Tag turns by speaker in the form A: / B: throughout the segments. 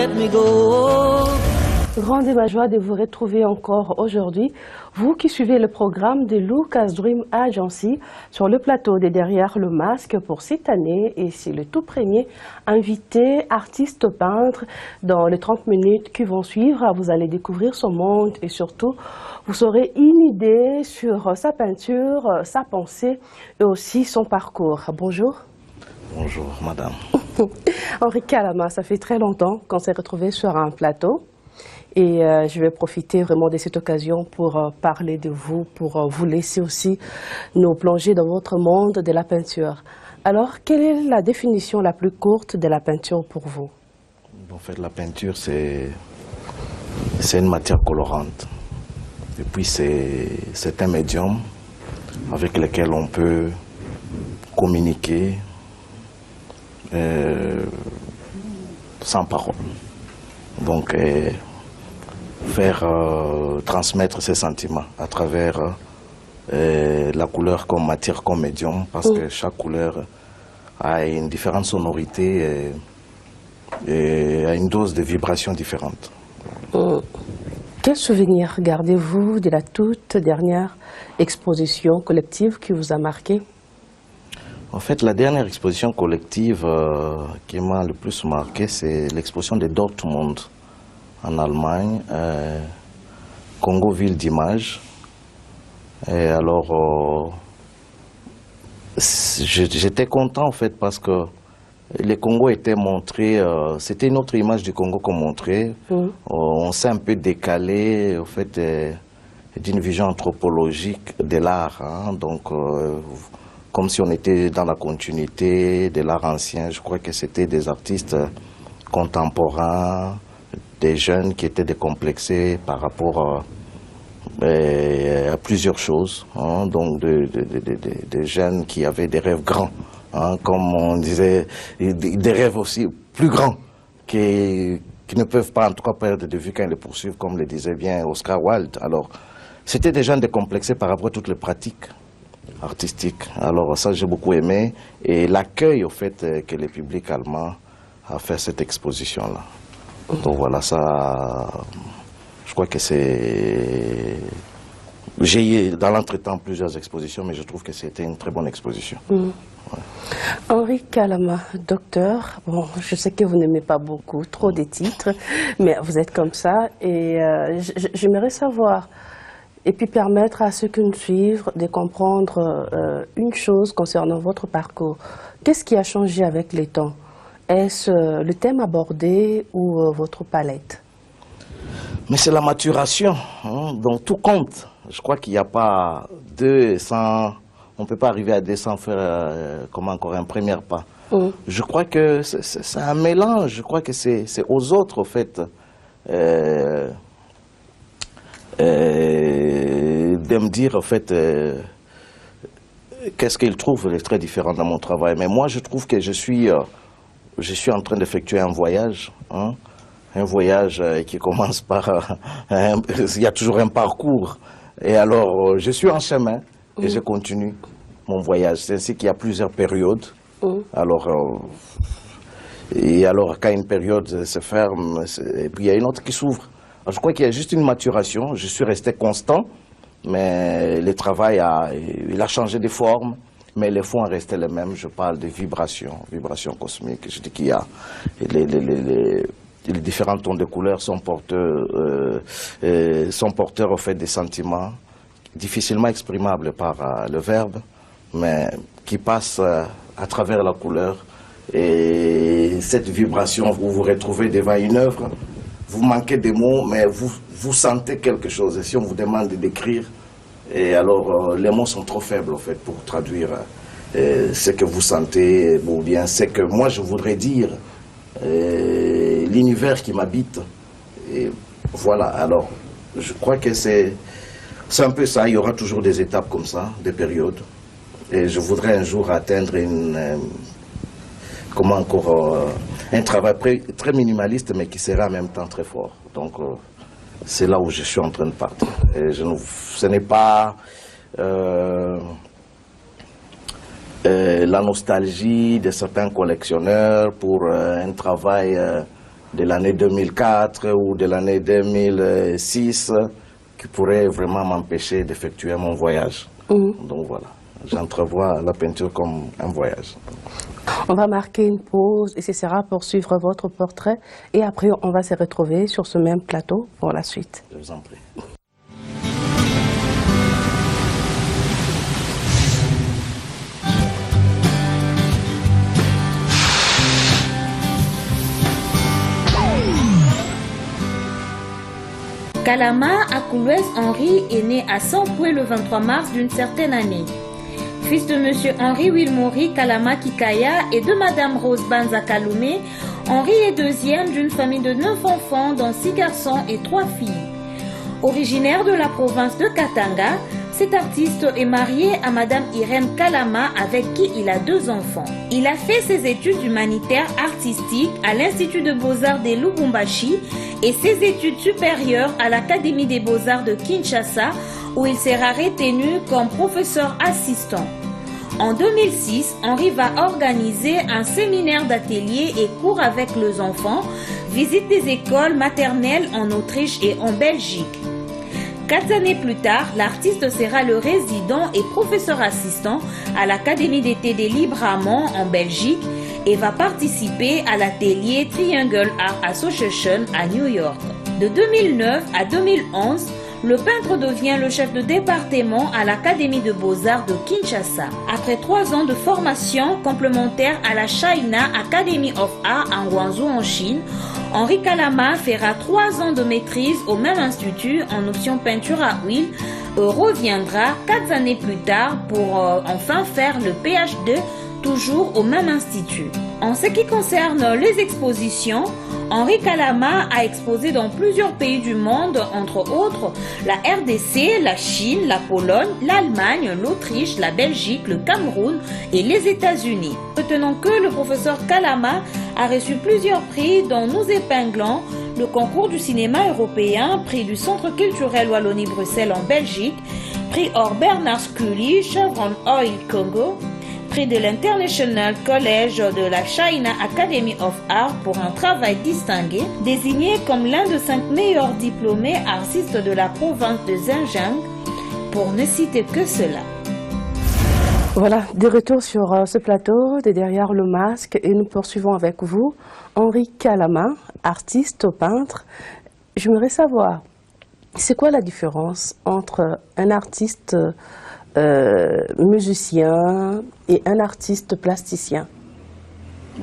A: let me go.
B: Grande est ma joie de vous retrouver encore aujourd'hui, vous qui suivez le programme de Lucas Dream Agency sur le plateau de Derrière le Masque pour cette année, et c'est le tout premier invité artiste peintre. Dans les 30 minutes qui vont suivre, vous allez découvrir son monde et surtout vous aurez une idée sur sa peinture, sa pensée et aussi son parcours. Bonjour.
C: Bonjour madame.
B: Henri Calama, ça fait très longtemps qu'on s'est retrouvé sur un plateau. Et je vais profiter vraiment de cette occasion pour parler de vous, pour vous laisser aussi nous plonger dans votre monde de la peinture. Alors, quelle est la définition la plus courte de la peinture pour vous?
C: En fait, la peinture, c'est une matière colorante. Et puis, c'est un médium avec lequel on peut communiquer sans parole. Donc, faire transmettre ses sentiments à travers la couleur comme matière, comme médium, parce que chaque couleur a une différente sonorité et a une dose de vibration différente.
B: Quel souvenir gardez-vous de la toute dernière exposition collective qui vous a marqué?
C: En fait, la dernière exposition collective qui m'a le plus marqué, c'est l'exposition de Dortmund en Allemagne, Congo Ville d'Images. Et alors, j'étais content en fait parce que le Congo était montré, c'était une autre image du Congo qu'on montrait. On s'est un peu décalé au fait d'une vision anthropologique de l'art, hein, donc comme si on était dans la continuité de l'art ancien. Je crois que c'était des artistes contemporains, des jeunes qui étaient décomplexés par rapport à plusieurs choses, hein, donc des jeunes qui avaient des rêves grands, hein, comme on disait, des rêves aussi plus grands qui ne peuvent pas en tout cas perdre de vue quand ils les poursuivent, comme le disait bien Oscar Wilde. Alors, c'était des jeunes décomplexés par rapport à toutes les pratiques artistiques. Alors ça, j'ai beaucoup aimé, et l'accueil au fait que le public allemand a fait cette exposition-là. Donc voilà, ça, je crois que c'est... J'ai eu dans l'entretemps plusieurs expositions, mais je trouve que c'était une très bonne exposition. Ouais.
B: Henri Calama, docteur, bon, je sais que vous n'aimez pas beaucoup trop des titres, mais vous êtes comme ça, et j'aimerais savoir, et puis permettre à ceux qui nous suivent de comprendre une chose concernant votre parcours. Qu'est-ce qui a changé avec les temps? Est-ce le thème abordé ou votre palette?
C: Mais c'est la maturation, hein, donc tout compte. Je crois qu'il n'y a pas 200, on ne peut pas arriver à 200 faire comme encore un premier pas. Je crois que c'est un mélange, je crois que c'est aux autres, au fait, de me dire, en fait, qu'est-ce qu'ils trouvent très différent dans mon travail. Mais moi, je trouve que je suis en train d'effectuer un voyage, hein, un voyage qui commence par... il y a toujours un parcours. Et alors, je suis en chemin et je continue mon voyage. C'est ainsi qu'il y a plusieurs périodes. Alors, quand une période se ferme, et puis il y a une autre qui s'ouvre. Je crois qu'il y a juste une maturation. Je suis resté constant, mais le travail il a changé de forme. Mais les fonds restent les mêmes. Je parle de vibrations cosmiques. Je dis qu'il y a les différents tons de couleurs sont porteurs au fait des sentiments difficilement exprimables par le verbe, mais qui passent à travers la couleur. Et cette vibration, vous vous retrouvez devant une œuvre, vous manquez des mots, mais vous sentez quelque chose. Et si on vous demande d'écrire, et alors les mots sont trop faibles en fait pour traduire ce que vous sentez, ou bien ce que moi je voudrais dire, l'univers qui m'habite. Et voilà, alors je crois que c'est un peu ça. Il y aura toujours des étapes comme ça, des périodes. Et je voudrais un jour atteindre un travail très minimaliste, mais qui sera en même temps très fort. Donc c'est là où je suis en train de partir. Et ce n'est pas la nostalgie de certains collectionneurs pour un travail de l'année 2004 ou de l'année 2006 qui pourraient vraiment m'empêcher d'effectuer mon voyage. Donc voilà, j'entrevois la peinture comme un voyage.
B: On va marquer une pause et ce sera pour suivre votre portrait. Et après, on va se retrouver sur ce même plateau pour la suite.
C: Je vous en prie.
A: Kalama Akoulouès Henri est né à Sampoué le 23 mars d'une certaine année. Fils de M. Henri Wilmori Kalama Kikaya et de Mme Rose Banza Kaloumé, Henri est deuxième d'une famille de 9 enfants, dont 6 garçons et 3 filles. Originaire de la province de Katanga, cet artiste est marié à Mme Irène Kalama avec qui il a 2 enfants. Il a fait ses études humanitaires artistiques à l'Institut de Beaux-Arts de Lubumbashi et ses études supérieures à l'Académie des Beaux-Arts de Kinshasa où il sera retenu comme professeur assistant. En 2006, Henri va organiser un séminaire d'atelier et cours avec les enfants, visite des écoles maternelles en Autriche et en Belgique. 4 années plus tard, l'artiste sera le résident et professeur assistant à l'Académie d'été des Libramont en Belgique et va participer à l'atelier Triangle Art Association à New York. De 2009 à 2011, le peintre devient le chef de département à l'Académie de Beaux-Arts de Kinshasa. Après 3 ans de formation complémentaire à la China Academy of Art en Guangzhou en Chine, Henri Kalama fera 3 ans de maîtrise au même institut en option peinture à huile et reviendra 4 années plus tard pour enfin faire le PhD toujours au même institut. En ce qui concerne les expositions, Henri Kalama a exposé dans plusieurs pays du monde, entre autres la RDC, la Chine, la Pologne, l'Allemagne, l'Autriche, la Belgique, le Cameroun et les États-Unis. Retenons que le professeur Kalama a reçu plusieurs prix dont nous épinglons le concours du cinéma européen, prix du Centre culturel Wallonie-Bruxelles en Belgique, prix hors Bernard Scully, Chevron Oil Congo, prix de l'International College de la China Academy of Art pour un travail distingué, désigné comme l'un des 5 meilleurs diplômés artistes de la province de Xinjiang, pour ne citer que cela.
B: Voilà, de retour sur ce plateau de Derrière le masque et nous poursuivons avec vous, Henri Kalama, artiste peintre. J'aimerais savoir, c'est quoi la différence entre un artiste musicien et un artiste plasticien?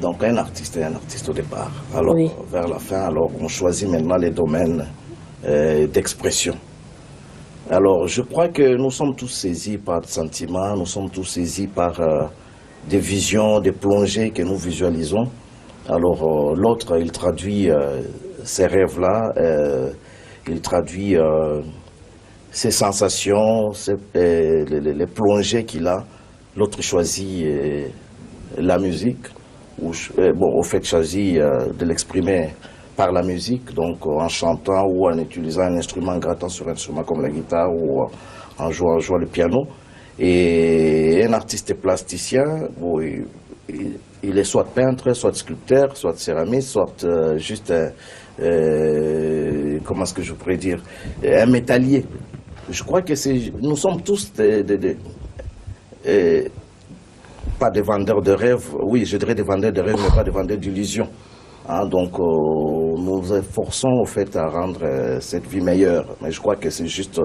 C: Donc un artiste est un artiste au départ. Alors
B: oui.
C: Vers la fin, alors on choisit maintenant les domaines d'expression. Alors je crois que nous sommes tous saisis par des sentiments, nous sommes tous saisis par des visions, des plongées que nous visualisons. Alors l'autre, il traduit ces rêves-là, il traduit ses sensations, les plongées qu'il a. L'autre choisit la musique, ou au fait choisit de l'exprimer par la musique, donc en chantant ou en utilisant un instrument, en grattant sur un instrument comme la guitare ou en jouant le piano. Et un artiste plasticien, il est soit peintre, soit sculpteur, soit céramiste, soit juste, comment est-ce que je pourrais dire, un métallier. Je crois que nous sommes tous pas des vendeurs de rêves, oui, je dirais des vendeurs de rêves, mais pas des vendeurs d'illusions. Hein, donc, nous nous efforçons au fait à rendre cette vie meilleure. Mais je crois que c'est juste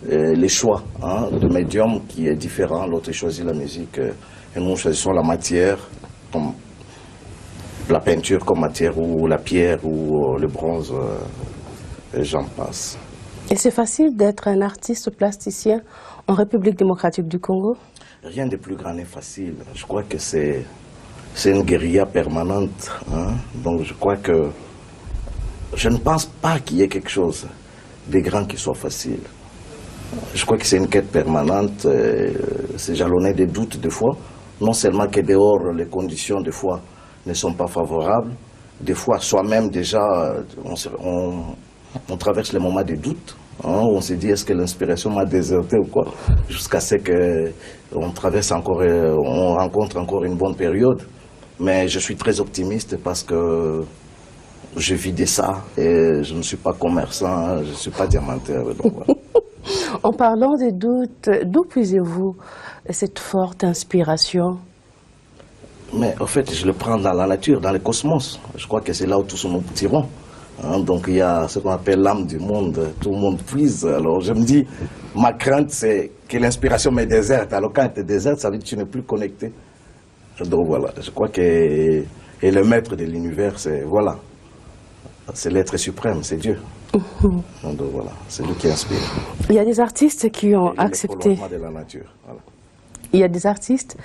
C: les choix de médium qui est différent. L'autre choisit la musique et nous choisissons la matière, comme la peinture comme matière, ou la pierre, ou le bronze, et j'en passe.
B: Et c'est facile d'être un artiste plasticien en République démocratique du Congo?
C: Rien de plus grand n'est facile. Je crois que c'est une guérilla permanente. Hein? Donc je crois que je ne pense pas qu'il y ait quelque chose de grand qui soit facile. Je crois que c'est une quête permanente. C'est jalonné de doutes des fois. Non seulement que dehors, les conditions des fois ne sont pas favorables. Des fois, soi-même déjà, on traverse les moments de doute. Hein, on se dit, est-ce que l'inspiration m'a déserté ou quoi? Jusqu'à ce qu'on traverse encore, on rencontre encore une bonne période. Mais je suis très optimiste parce que je vis de ça et je ne suis pas commerçant, je ne suis pas diamantaire. Donc voilà.
B: En parlant des doutes, d'où puisez-vous cette forte inspiration?
C: Mais en fait, je le prends dans la nature, dans le cosmos. Je crois que c'est là où tous nous tirons. Donc il y a ce qu'on appelle l'âme du monde, tout le monde puise. Alors je me dis, ma crainte c'est que l'inspiration m'est déserte. Alors quand elle est déserte, ça veut dire que tu n'es plus connecté. Donc voilà, je crois que et le maître de l'univers, c'est voilà, c'est l'être suprême, c'est Dieu. Donc voilà, c'est lui qui inspire.
B: Il y a des artistes qui ont accepté.
C: De la nature. Voilà.
B: Il y a des artistes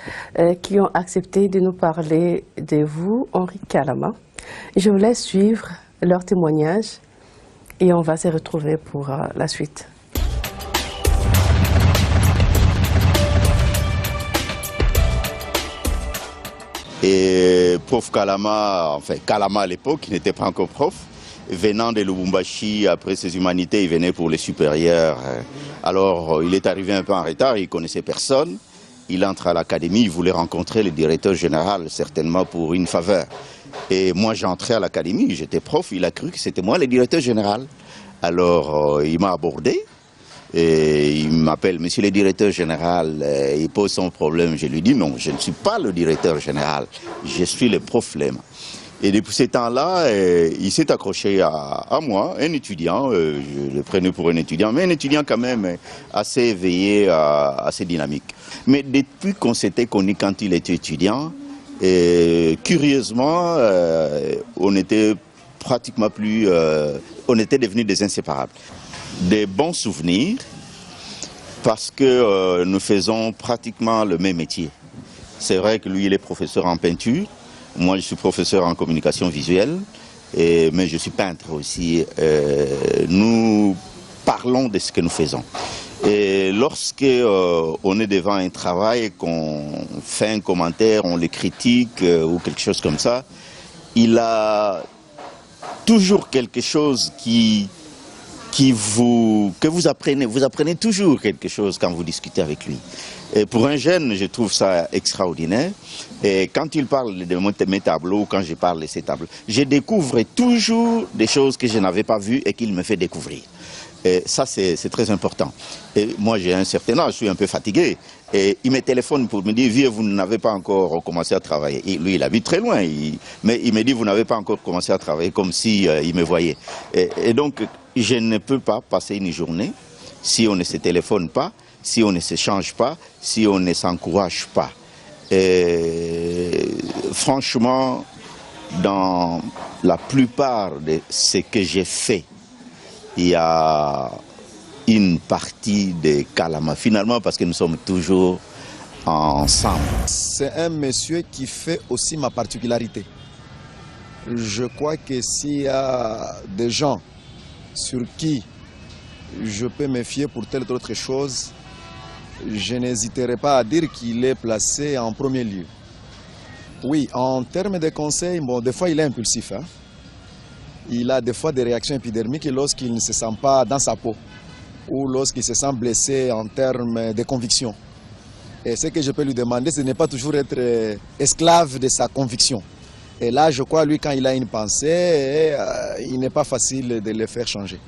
B: qui ont accepté de nous parler de vous, Henri Kalama. Je vous laisse suivre leur témoignage et on va se retrouver pour la suite.
D: Et prof Kalama, enfin Kalama à l'époque, qui n'était pas encore prof, venant de Lubumbashi, après ses humanités, il venait pour les supérieurs. Alors il est arrivé un peu en retard, il ne connaissait personne. Il entre à l'académie, il voulait rencontrer le directeur général, certainement pour une faveur. Et moi j'entrais à l'académie, j'étais prof, il a cru que c'était moi le directeur général. Alors il m'a abordé. Et il m'appelle, monsieur le directeur général, il pose son problème. Je lui dis non, je ne suis pas le directeur général, je suis le prof Lema. Et depuis ce temps-là, il s'est accroché à moi, un étudiant, je le prenais pour un étudiant, mais un étudiant quand même assez éveillé, assez dynamique. Mais depuis qu'on s'était connus quand il était étudiant, curieusement, on était pratiquement plus, on était devenus des inséparables. Des bons souvenirs parce que nous faisons pratiquement le même métier. C'est vrai que lui il est professeur en peinture, moi je suis professeur en communication visuelle, mais je suis peintre aussi. Nous parlons de ce que nous faisons. Et lorsque on est devant un travail, qu'on fait un commentaire, on le critique ou quelque chose comme ça, il a toujours quelque chose que vous apprenez toujours quelque chose quand vous discutez avec lui. Et pour un jeune, je trouve ça extraordinaire. Et quand il parle de mes tableaux, quand je parle de ces tableaux, je découvre toujours des choses que je n'avais pas vues et qu'il me fait découvrir. Et ça, c'est très important. Et moi, j'ai un certain âge, je suis un peu fatigué. Et il me téléphone pour me dire, vieux, vous n'avez pas encore commencé à travailler. Et lui, il habite très loin. Mais il me dit, vous n'avez pas encore commencé à travailler, comme si il me voyait. Et donc, je ne peux pas passer une journée si on ne se téléphone pas, si on ne s'échange pas, si on ne s'encourage pas. Et franchement, dans la plupart de ce que j'ai fait, il y a une partie de Kalama, finalement, parce que nous sommes toujours ensemble.
E: C'est un monsieur qui fait aussi ma particularité. Je crois que s'il y a des gens sur qui je peux me fier pour telle ou autre chose, je n'hésiterai pas à dire qu'il est placé en premier lieu. Oui, en termes de conseils, bon, des fois il est impulsif. Hein? Il a des fois des réactions épidermiques lorsqu'il ne se sent pas dans sa peau ou lorsqu'il se sent blessé en termes de conviction. Et ce que je peux lui demander, ce n'est pas toujours être esclave de sa conviction. Et là, je crois, lui, quand il a une pensée, il n'est pas facile de le faire changer.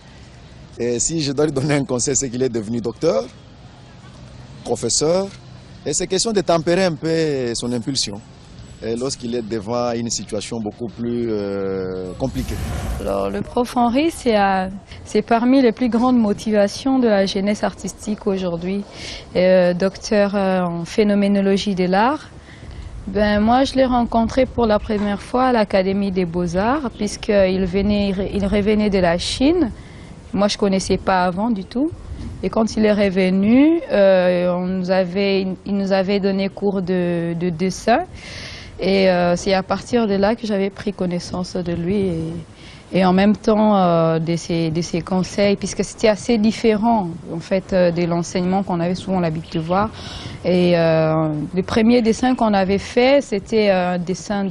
E: Et si je dois lui donner un conseil, c'est qu'il est devenu docteur, professeur, et c'est question de tempérer un peu son impulsion lorsqu'il est devant une situation beaucoup plus compliquée.
F: Alors, le prof Henri, c'est parmi les plus grandes motivations de la jeunesse artistique aujourd'hui. Docteur en phénoménologie de l'art. Ben, moi, je l'ai rencontré pour la première fois à l'Académie des Beaux-Arts, puisqu'il revenait de la Chine. Moi, je ne connaissais pas avant du tout. Et quand il est revenu, il nous avait donné cours de dessin. Et c'est à partir de là que j'avais pris connaissance de lui et en même temps de ses conseils, puisque c'était assez différent en fait de l'enseignement qu'on avait souvent l'habitude de voir. Et le premier dessin qu'on avait fait, c'était un dessin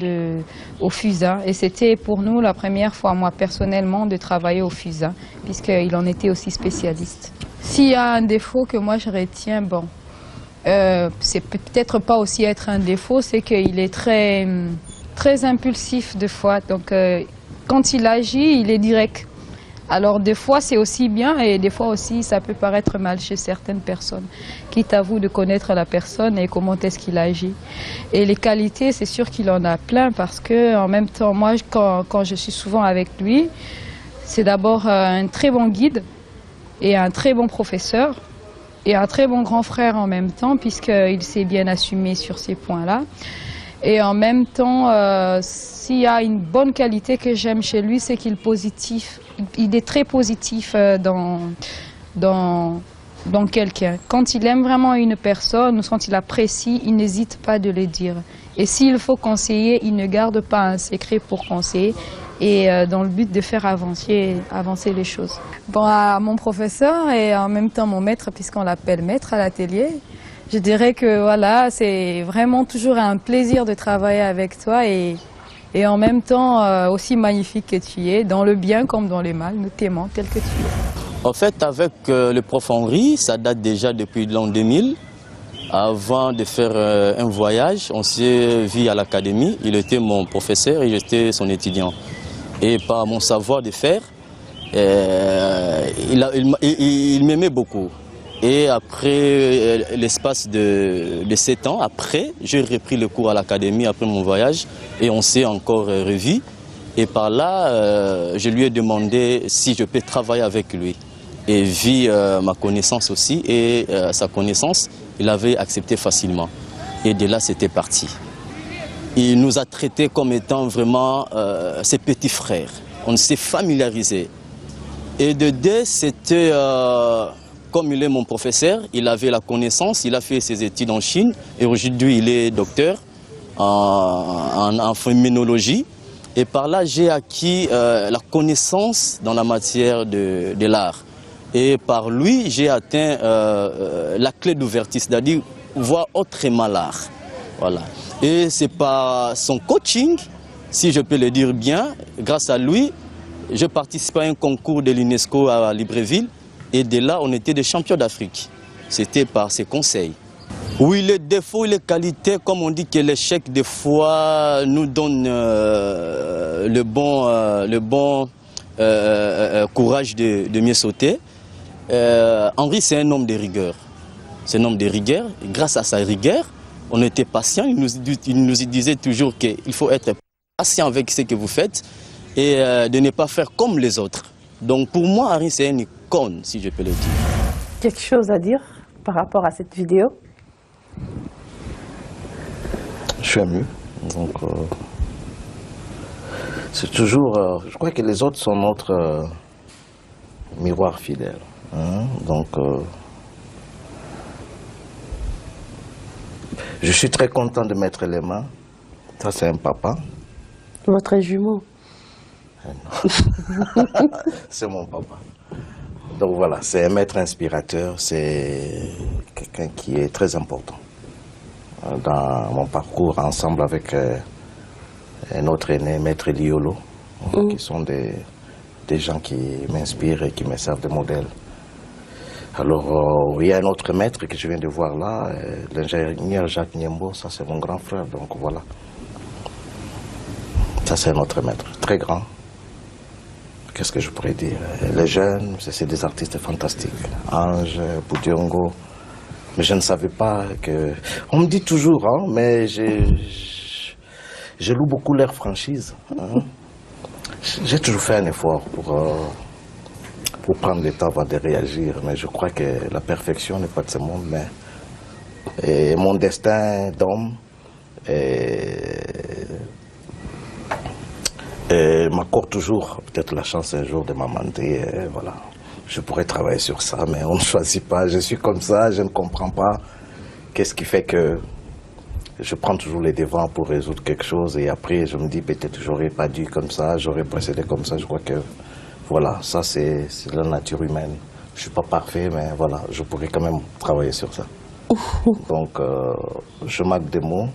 F: au fusain. Et c'était pour nous la première fois, moi personnellement, de travailler au fusain, puisqu'il en était aussi spécialiste. S'il y a un défaut que moi je retiens, bon, c'est peut-être pas aussi être un défaut, c'est qu'il est très impulsif des fois. Donc quand il agit, il est direct. Alors des fois c'est aussi bien et des fois aussi ça peut paraître mal chez certaines personnes qui t'avouent de connaître la personne et comment est-ce qu'il agit. Et les qualités, c'est sûr qu'il en a plein parce que en même temps, moi quand je suis souvent avec lui, c'est d'abord un très bon guide et un très bon professeur et un très bon grand frère en même temps puisqu'il s'est bien assumé sur ces points-là. Et en même temps, s'il y a une bonne qualité que j'aime chez lui, c'est qu'il est positif. Il est très positif dans quelqu'un. Quand il aime vraiment une personne ou quand il apprécie, il n'hésite pas de le dire. Et s'il faut conseiller, il ne garde pas un secret pour conseiller et dans le but de faire avancer les choses. Bon, à mon professeur et en même temps mon maître, puisqu'on l'appelle maître à l'atelier, je dirais que voilà, c'est vraiment toujours un plaisir de travailler avec toi et en même temps aussi magnifique que tu es, dans le bien comme dans le mal, nous t'aimons tel que tu es.
G: En fait, avec le prof Henri, ça date déjà depuis l'an 2000. Avant de faire un voyage, on s'est vu à l'académie. Il était mon professeur et j'étais son étudiant. Et par mon savoir de faire, il m'aimait beaucoup. Et après l'espace de 7 ans, après, j'ai repris le cours à l'académie après mon voyage et on s'est encore revus. Et par là, je lui ai demandé si je peux travailler avec lui. Et vu ma connaissance aussi et sa connaissance, il avait accepté facilement. Et de là, c'était parti. Il nous a traités comme étant vraiment ses petits frères. On s'est familiarisés. Et de deux, c'était... Comme il est mon professeur, il avait la connaissance, il a fait ses études en Chine et aujourd'hui il est docteur en phénoménologie. Et par là, j'ai acquis la connaissance dans la matière de l'art. Et par lui, j'ai atteint la clé d'ouverture, c'est-à-dire voir autrement l'art. Voilà. Et c'est par son coaching, si je peux le dire bien, grâce à lui, je participe à un concours de l'UNESCO à Libreville. Et de là, on était des champions d'Afrique. C'était par ses conseils. Oui, les défauts et les qualités, comme on dit que l'échec, des fois, nous donne le bon courage de mieux sauter. Henri, c'est un homme de rigueur. C'est un homme de rigueur. Et grâce à sa rigueur, on était patient. Il nous disait toujours qu'il faut être patient avec ce que vous faites et de ne pas faire comme les autres. Donc pour moi, Henri, c'est une icône, si je peux le dire.
B: Quelque chose à dire par rapport à cette vidéo?
C: Je suis ému. Donc, c'est toujours... je crois que les autres sont notre miroir fidèle. Hein? Donc, je suis très content de mettre les mains. Ça, c'est un papa.
B: Votre jumeau?
C: C'est mon papa. Donc voilà, c'est un maître inspirateur, c'est quelqu'un qui est très important dans mon parcours ensemble avec un autre aîné, maître Liolo, qui sont des gens qui m'inspirent et qui me servent de modèle. Alors, il y a un autre maître que je viens de voir là, l'ingénieur Jacques Niembo, ça c'est mon grand frère, donc voilà. Ça c'est un autre maître, très grand. Qu'est-ce que je pourrais dire? Les jeunes, c'est des artistes fantastiques. Ange, Boudiongo. Mais je ne savais pas que... On me dit toujours, hein, mais je loue beaucoup leur franchise. Hein. J'ai toujours fait un effort pour prendre le temps avant de réagir. Mais je crois que la perfection n'est pas de ce monde. Mais mon destin d'homme m'accorde toujours peut-être la chance un jour de m'amender, voilà. Je pourrais travailler sur ça, mais on ne choisit pas. Je suis comme ça, je ne comprends pas qu'est-ce qui fait que je prends toujours les devants pour résoudre quelque chose et après je me dis peut-être j'aurais pas dû comme ça, j'aurais procédé comme ça. Je crois que voilà, ça c'est la nature humaine. Je suis pas parfait, mais voilà, je pourrais quand même travailler sur ça. Donc je manque des mots.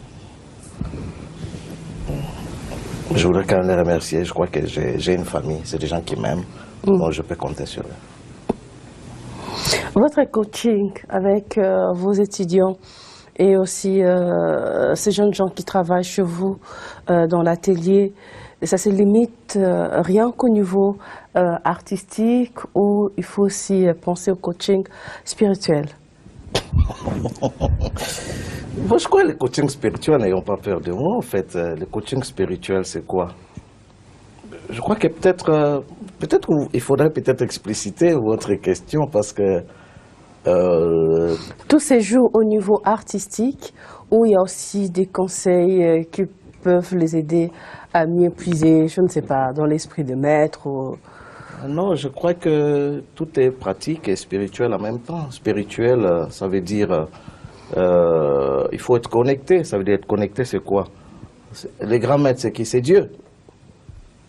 C: Je voudrais quand même les remercier. Je crois que j'ai une famille. C'est des gens qui m'aiment. Donc je peux compter sur eux.
B: Votre coaching avec vos étudiants et aussi ces jeunes gens qui travaillent chez vous dans l'atelier, ça se limite rien qu'au niveau artistique ou il faut aussi penser au coaching spirituel?
C: Moi, je crois que le coaching spirituel, n'ayons pas peur de moi, en fait. Le coaching spirituel, c'est quoi? Je crois que peut-être il faudrait peut-être expliciter votre question parce que...
B: Tout se joue au niveau artistique ou il y a aussi des conseils qui peuvent les aider à mieux puiser, je ne sais pas, dans l'esprit de maître ou...
C: Non, je crois que tout est pratique et spirituel en même temps. Spirituel, ça veut dire il faut être connecté. Ça veut dire être connecté, c'est quoi? Les grands maîtres, c'est qui? C'est Dieu.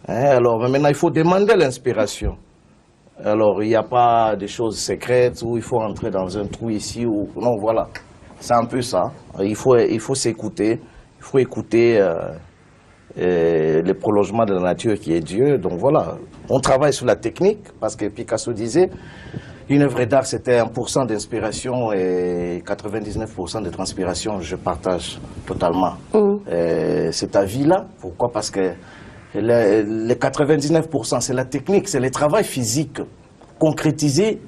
C: Hein? Alors maintenant, il faut demander l'inspiration. Alors, il n'y a pas de choses secrètes où il faut entrer dans un trou ici ou... Non, voilà. C'est un peu ça. Il faut s'écouter. Il faut écouter le prolongement de la nature qui est Dieu. Donc voilà. On travaille sur la technique parce que Picasso disait une œuvre d'art, c'était 1% d'inspiration et 99% de transpiration. Je partage totalement cette avis-là. Pourquoi? Parce que les 99%, c'est la technique, c'est le travail physique concrétisé.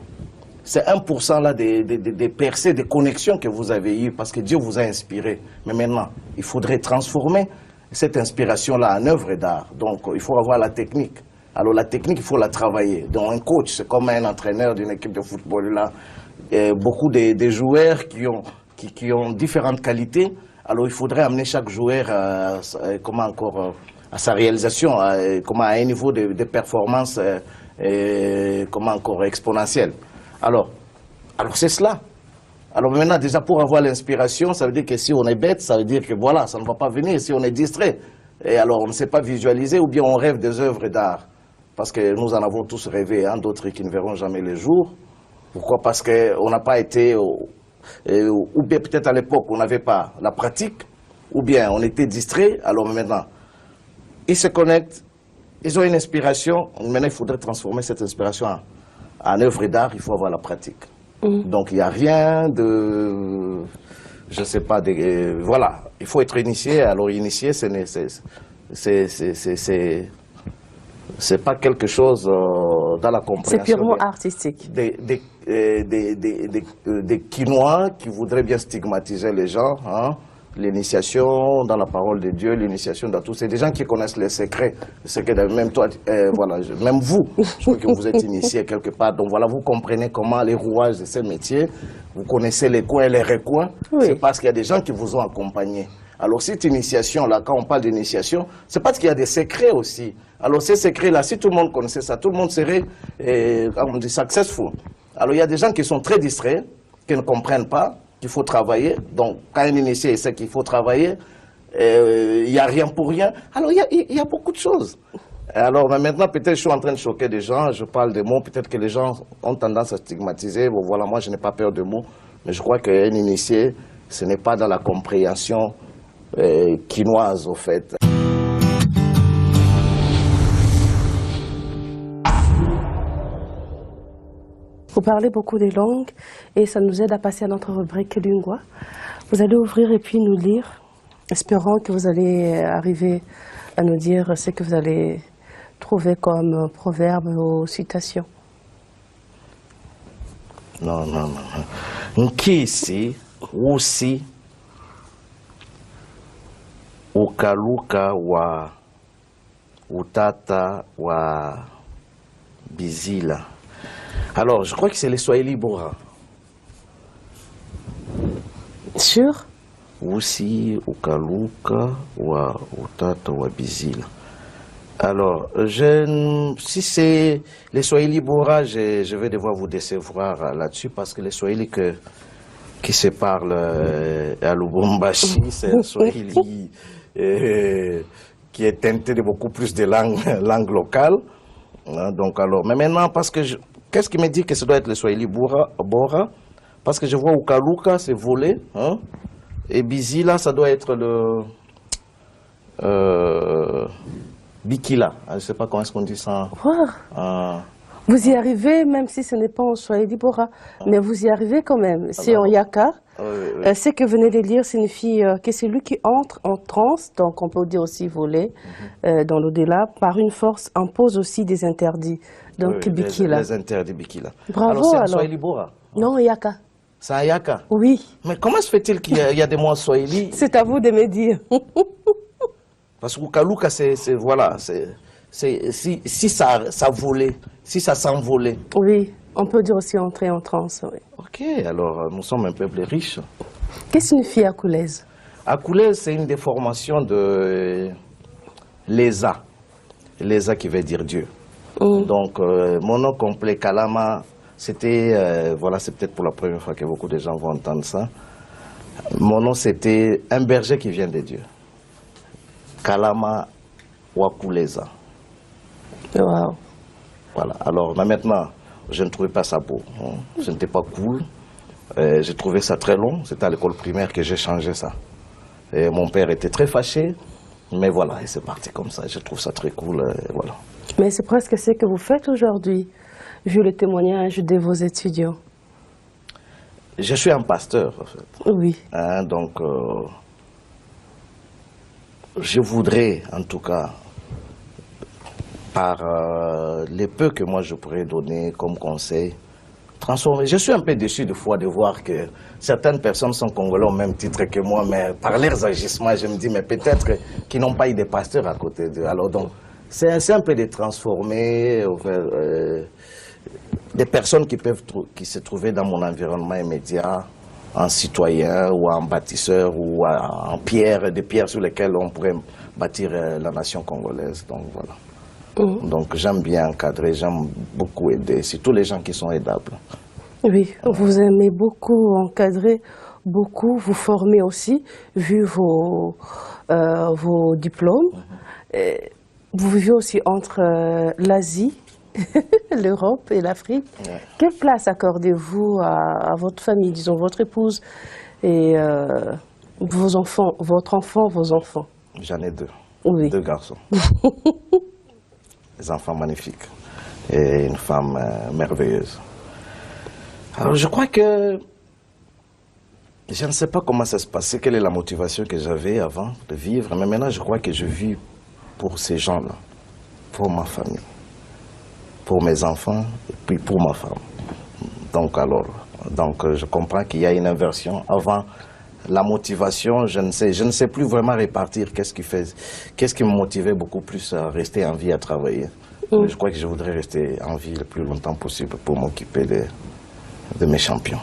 C: C'est 1% là des percées, des connexions que vous avez eues parce que Dieu vous a inspiré. Mais maintenant, il faudrait transformer cette inspiration-là en œuvre d'art. Donc, il faut avoir la technique. Alors, la technique, il faut la travailler. Donc, un coach, c'est comme un entraîneur d'une équipe de football là. Beaucoup de joueurs qui ont différentes qualités. Alors, il faudrait amener chaque joueur à sa réalisation, à un niveau de performance exponentielle. Alors c'est cela. Alors maintenant, déjà pour avoir l'inspiration, ça veut dire que si on est bête, ça veut dire que voilà, ça ne va pas venir. Si on est distrait, et alors on ne sait pas visualiser, ou bien on rêve des œuvres d'art. Parce que nous en avons tous rêvé, hein, d'autres qui ne verront jamais le jour. Pourquoi? Parce qu'on n'a pas été, ou bien peut-être à l'époque, on n'avait pas la pratique, ou bien on était distrait, alors maintenant, ils se connectent, ils ont une inspiration, maintenant il faudrait transformer cette inspiration en œuvre d'art, il faut avoir la pratique. Donc il n'y a rien de, je ne sais pas, voilà, il faut être initié. Alors initié, c'est pas quelque chose dans la compréhension.
B: C'est purement artistique.
C: Des Quinois qui voudraient bien stigmatiser les gens, hein. L'initiation dans la parole de Dieu, l'initiation dans tout. C'est des gens qui connaissent les secrets. Même toi, voilà, même vous, je crois que vous êtes initié quelque part. Donc voilà, vous comprenez comment les rouages de ces métiers, vous connaissez les coins et les recoins. Oui. C'est parce qu'il y a des gens qui vous ont accompagné. Alors cette initiation-là, quand on parle d'initiation, c'est parce qu'il y a des secrets aussi. Alors ces secrets-là, si tout le monde connaissait ça, tout le monde serait, on dit, successful. Alors il y a des gens qui sont très distraits, qui ne comprennent pas qu'il faut travailler. Donc, quand un initié sait qu'il faut travailler, il n'y a rien pour rien. Alors, il y a beaucoup de choses. Alors, maintenant, peut-être je suis en train de choquer des gens, je parle des mots, peut-être que les gens ont tendance à stigmatiser. Bon, voilà, moi, je n'ai pas peur de mots, mais je crois qu'un initié, ce n'est pas dans la compréhension quinoise, au fait.
B: Vous parlez beaucoup des langues et ça nous aide à passer à notre rubrique Lingua. Vous allez ouvrir et puis nous lire, espérant que vous allez arriver à nous dire ce que vous allez trouver comme proverbe ou citation.
C: Non. Nkisi, usi, ukaluka wa utata wa bizila. Alors, je crois que c'est les Swahili Bora.
B: Sûr?
C: Usi, ukaluka, wa utata, wa bizila. Alors, si c'est les Swahili Bora, je vais devoir vous décevoir là-dessus parce que les Swahili qui se parlent à Lubumbashi, c'est un Swahili qui est teinté de beaucoup plus de langues locales. Donc, alors, mais maintenant, parce que qu'est-ce qui me dit que ça doit être le Swahili Bora? Parce que je vois Ukaluka, c'est volé. Hein? Et Bizila, ça doit être le Bikila. Je ne sais pas comment est-ce qu'on dit ça.
B: Vous y arrivez, même si ce n'est pas en Swahili Bora. Mais vous y arrivez quand même. C'est en Yaka. Ce que vous venez de lire signifie que c'est lui qui entre en transe, donc on peut dire aussi voler dans l'au-delà, par une force impose aussi des interdits. Donc Bikila.
C: Les interdits Bikila.
B: Bravo
C: alors. C'est un
B: alors.
C: Swahili Bora?
B: Non, Yaka.
C: C'est un Yaka?
B: Oui.
C: Mais comment se fait-il qu'il y a des mots en Swahili?
B: C'est à vous de me dire.
C: Parce que Ukaluka, voilà, si ça volait, si ça s'envolait.
B: Oui, on peut dire aussi entrer en transe. Oui.
C: Ok, alors nous sommes un peuple riche.
B: Qu'est-ce que signifie Akoulez?
C: Akoulez, c'est une déformation de Leza. Leza qui veut dire Dieu. Donc, mon nom complet, Kalama, c'était, voilà, c'est peut-être pour la première fois que beaucoup de gens vont entendre ça. Mon nom, c'était un berger qui vient de Dieu. Kalama Wakuleza.
B: Wow.
C: Voilà. Alors maintenant, je ne trouvais pas ça beau. Ce n'était pas cool. J'ai trouvé ça très long. C'était à l'école primaire que j'ai changé ça. Et mon père était très fâché. Mais voilà, et c'est parti comme ça. Je trouve ça très cool. Voilà.
B: Mais c'est presque ce que vous faites aujourd'hui, vu le témoignage de vos étudiants.
C: Je suis un pasteur, en fait.
B: Oui.
C: Donc, je voudrais, en tout cas, par les peu que moi je pourrais donner comme conseil, transformer. Je suis un peu déçu des fois de voir que certaines personnes sont congolais au même titre que moi, mais par leurs agissements, je me dis, mais peut-être qu'ils n'ont pas eu des pasteurs à côté d'eux. Alors donc, c'est un peu de transformer des personnes qui se trouvaient dans mon environnement immédiat en citoyens ou en bâtisseurs ou en pierres, des pierres sur lesquelles on pourrait bâtir la nation congolaise. Donc voilà. Donc j'aime bien encadrer, j'aime beaucoup aider, surtout les gens qui sont aidables.
B: Oui, vous aimez beaucoup encadrer, beaucoup vous former aussi, vu vos diplômes. Vous vivez aussi entre l'Asie, l'Europe et l'Afrique. Ouais. Quelle place accordez-vous à votre famille, disons votre épouse et vos enfants, votre enfant, vos enfants?
C: J'en ai deux,
B: oui.
C: 2 garçons. Des enfants magnifiques et une femme merveilleuse. Alors je crois que je ne sais pas comment ça se passait, quelle est la motivation que j'avais avant de vivre, mais maintenant je crois que je vis pour ces gens-là, pour ma famille, pour mes enfants et puis pour ma femme. Donc je comprends qu'il y a une inversion. Avant la motivation, je ne sais plus vraiment répartir qu'est-ce qui me motivait beaucoup plus à rester en vie, à travailler. Je crois que je voudrais rester en vie le plus longtemps possible pour m'occuper de mes champions.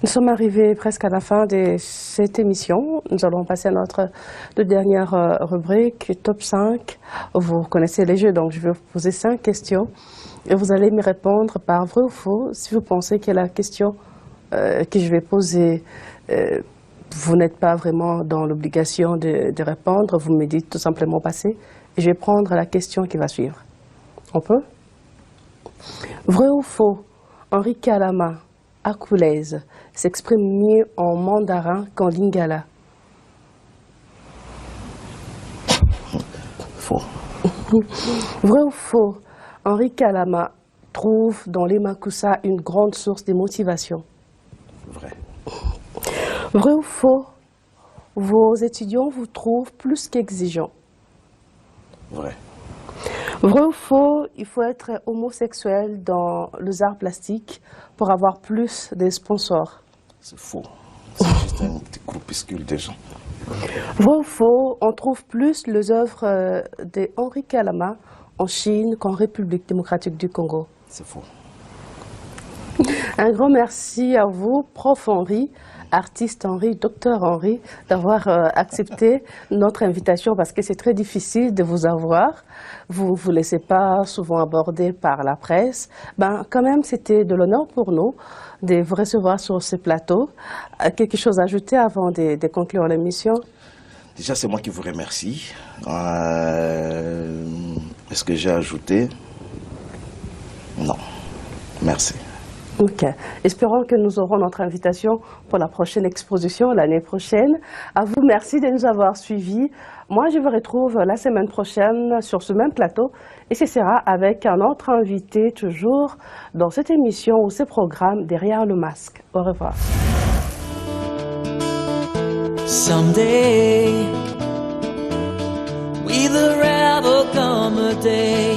B: Nous sommes arrivés presque à la fin de cette émission. Nous allons passer à notre dernière rubrique, Top 5. Vous connaissez les jeux, donc je vais vous poser 5 questions. Et vous allez me répondre par vrai ou faux. Si vous pensez que la question que je vais poser, vous n'êtes pas vraiment dans l'obligation de répondre, vous me dites tout simplement passer. Et je vais prendre la question qui va suivre. On peut? Vrai ou faux, Henri Kalama Akoulez s'exprime mieux en mandarin qu'en lingala?
C: Faux.
B: Vrai ou faux, Henri Kalama trouve dans les Makusa une grande source de motivation?
C: Vrai.
B: Vrai ou faux, vos étudiants vous trouvent plus qu'exigeants?
C: Vrai.
B: Vrai ou faux, il faut être homosexuel dans les arts plastiques pour avoir plus de sponsors?
C: C'est faux. C'est juste un petit groupuscule de gens.
B: Vrai ou faux, on trouve plus les œuvres de Henri Kalama en Chine qu'en République démocratique du Congo?
C: C'est faux.
B: Un grand merci à vous, Prof Henri, artiste Henri, docteur Henri, d'avoir accepté notre invitation parce que c'est très difficile de vous avoir. Vous ne vous laissez pas souvent aborder par la presse. Quand même, c'était de l'honneur pour nous de vous recevoir sur ce plateau. Quelque chose à ajouter avant de conclure l'émission?
C: Déjà, c'est moi qui vous remercie. Est-ce que j'ai ajouté? Non. Merci.
B: Ok. Espérons que nous aurons notre invitation pour la prochaine exposition l'année prochaine. À vous, merci de nous avoir suivis. Moi, je vous retrouve la semaine prochaine sur ce même plateau et ce sera avec un autre invité toujours dans cette émission ou ce programme Derrière le masque. Au revoir.
H: Someday, with a rather come a day